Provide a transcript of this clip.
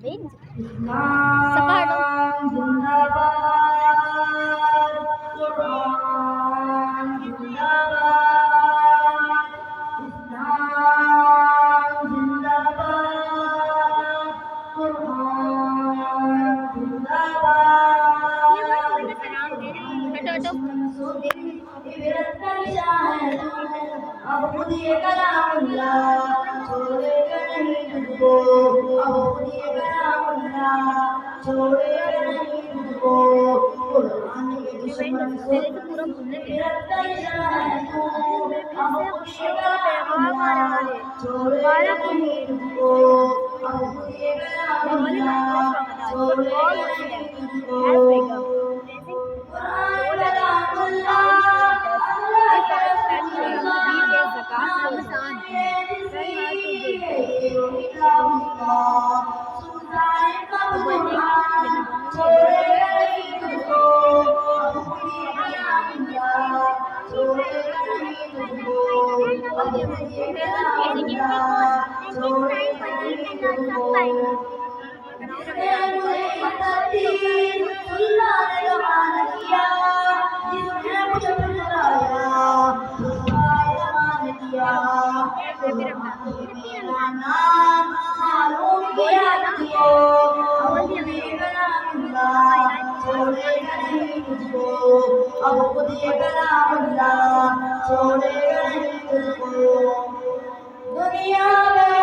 इस्लाम जिंदाबाद, कुरान जिंदाबाद, इस्लाम जिंदाबाद, कुरान जिंदाबाद। इबरत का निशान है तू, अब खुद ये कलामुल्लाह छोड़ेगा नहीं तुझको, अब खुद ये कलामुल्लाह छोड़ेगा नहीं तुझको। कुरान के दुश्मन से इबरत का निशान है तू, अब खुद ये कलामुल्लाह छोड़ेगा नहीं तुझको, अब खुद ये कलामुल्लाह छोड़ेगा नहीं तुझको। अब खुद ये कलामुल्लाह छोड़ेगा नहीं तुझको। दुनिया में